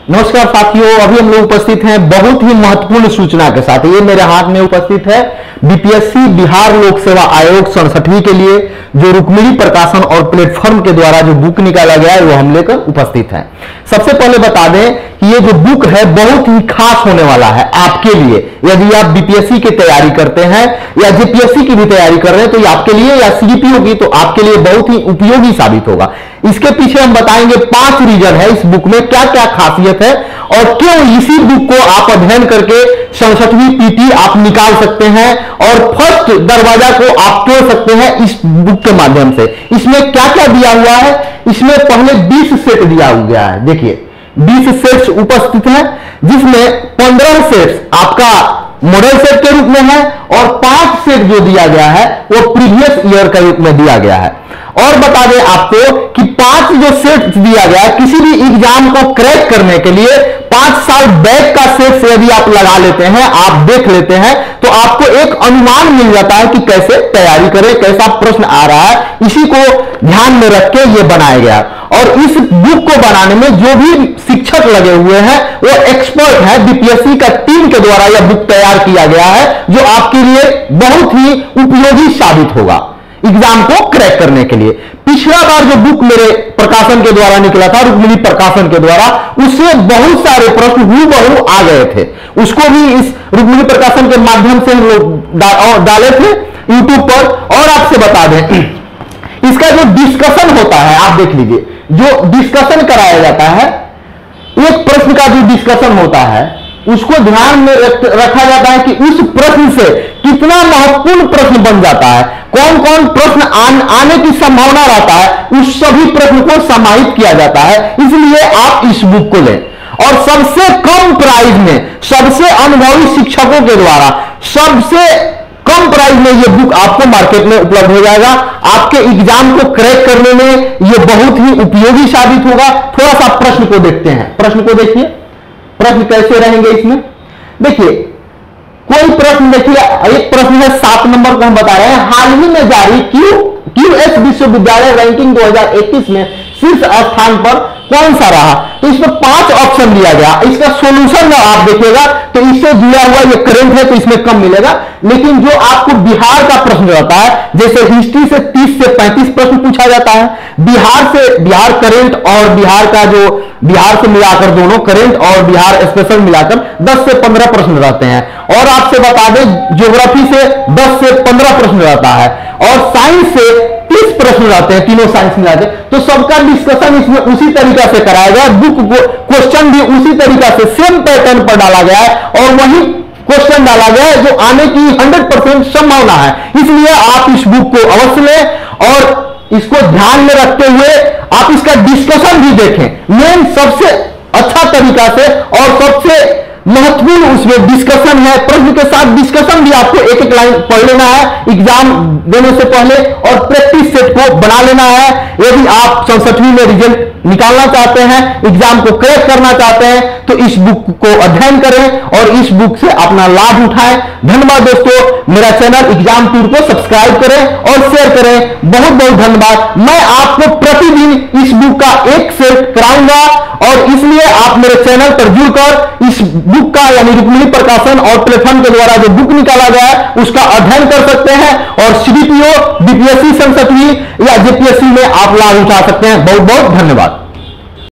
नमस्कार साथियों, अभी हम लोग उपस्थित हैं बहुत ही महत्वपूर्ण सूचना के साथ। ये मेरे हाथ में उपस्थित है बीपीएससी बिहार लोक सेवा आयोग 67वीं के लिए जो रुक्मिणी प्रकाशन और प्लेटफॉर्म के द्वारा जो बुक निकाला गया है वो हम लेकर उपस्थित हैं। सबसे पहले बता दें कि ये जो बुक है बहुत ही खास होने वाला है आपके लिए। यदि आप बीपीएससी की तैयारी करते हैं या जेपीएससी की भी तैयारी कर रहे हैं तो ये आपके लिए, या सीजीपीओ की, तो आपके लिए बहुत ही उपयोगी साबित होगा। इसके पीछे हम बताएंगे 5 रीजन है इस बुक में, क्या क्या खासियत है और क्यों इसी बुक को आप अध्ययन करके 67वीं पीटी आप निकाल सकते हैं और फर्स्ट दरवाजा को आप तोड़ सकते हैं इस बुक के माध्यम से। इसमें क्या क्या दिया हुआ है, इसमें पहले 20 सेट दिया हुआ है। देखिए 20 सेट्स उपस्थित हैं, जिसमें 15 सेट्स आपका मॉडल सेट के रूप में है और 5 सेट जो दिया गया है वो प्रीवियस ईयर के रूप में दिया गया है। और बता दें आपको कि 5 जो सेट दिया गया है किसी भी एग्जाम को क्रैक करने के लिए 5 साल बैक का सेट से यदि आप लगा लेते हैं, आप देख लेते हैं, तो आपको एक अनुमान मिल जाता है कि कैसे तैयारी करें, कैसा प्रश्न आ रहा है। इसी को ध्यान में रख के ये बनाया गया। और इस बुक को बनाने में जो भी शिक्षक लगे हुए हैं वो एक्सपर्ट है। बीपीएससी का टीम के द्वारा यह बुक तैयार किया गया है जो आपके लिए बहुत ही उपयोगी साबित होगा एग्जाम को क्रैक करने के लिए। पिछला बार जो बुक मेरे प्रकाशन के द्वारा निकला था, रुक्मिणी प्रकाशन के द्वारा, उससे बहुत सारे प्रश्न हूबहू आ गए थे। उसको भी इस रुक्मिणी प्रकाशन के माध्यम से हम लोग डाले थे यूट्यूब पर। और आपसे बता दें इसका जो डिस्कशन होता है, आप देख लीजिए, जो डिस्कशन कराया जाता है, एक प्रश्न का जो डिस्कशन होता है उसको ध्यान में रखा जाता है कि उस प्रश्न से कितना महत्वपूर्ण प्रश्न बन जाता है, कौन कौन प्रश्न आने की संभावना रहता है, उस सभी प्रश्न को समाहित किया जाता है। इसलिए आप इस बुक को लें और सबसे कम प्राइस में, सबसे अनुभवी शिक्षकों के द्वारा सबसे कम प्राइस में यह बुक आपको मार्केट में उपलब्ध हो जाएगा। आपके एग्जाम को क्रैक करने में यह बहुत ही उपयोगी साबित होगा। थोड़ा सा प्रश्न को देखते हैं। प्रश्न को देखिए, प्रश्न कैसे रहेंगे इसमें। देखिए कोई प्रश्न, देखिए एक प्रश्न है 7 नंबर को हम बता रहे हैं, हाल ही में जारी क्यूएस विश्वविद्यालय रैंकिंग 2021 में शीर्ष स्थान पर कौन सा रहा। तो इसमें 5 ऑप्शन दिया गया। इसका सॉल्यूशन आप देखिएगा तो इससे जुड़ा हुआ ये करंट है तो इसमें कम मिलेगा, लेकिन जो आपको बिहार का प्रश्न रहता है, जैसे हिस्ट्री से 30 से 35 प्रश्न पूछा जाता है, बिहार करंट और बिहार का जो बिहार से मिलाकर दोनों करंट और बिहार स्पेशल मिलाकर 10 से 15 प्रश्न रहते हैं। और आपसे बता दें ज्योग्राफी से 10 से 15 प्रश्न रहता है और साइंस से 30 प्रश्न रहते हैं, तीनों साइंस मिलाते हैं। तो सबका डिस्कशन इसमें उसी तरीका से कराया गया। बुक क्वेश्चन भी उसी तरीका से सेम पैटर्न पर डाला गया है और वही क्वेश्चन डाला गया है जो आने की 100% संभावना है। इसलिए आप इस बुक को अवश्य लें और इसको ध्यान में रखते हुए आप इसका डिस्कशन भी देखें। मेन सबसे अच्छा तरीका से और सबसे महत्वपूर्ण उसमें डिस्कशन है। प्रश्न के साथ डिस्कशन भी आपको एक एक लाइन पढ़ लेना है एग्जाम देने से पहले और प्रैक्टिस सेट को बना लेना है। यदि आप 67वीं में रिजल्ट निकालना चाहते हैं, एग्जाम को क्रैक करना चाहते हैं, तो इस बुक को अध्ययन करें और इस बुक से अपना लाभ उठाएं। धन्यवाद दोस्तों। मेरा चैनल एग्जाम टूर को सब्सक्राइब करें और शेयर करें। बहुत बहुत धन्यवाद। मैं आपको प्रतिदिन इस बुक का एक सेट कराऊंगा और इसलिए आप मेरे चैनल पर जुड़कर इस बुक का यानी रुक्मिणी प्रकाशन और प्लेटफॉर्म के द्वारा जो बुक निकाला गया है उसका अध्ययन कर सकते हैं और सीडीपीओ, बीपीएससी 67वीं या जेपीएससी में आप लाभ उठा सकते हैं। बहुत बहुत धन्यवाद।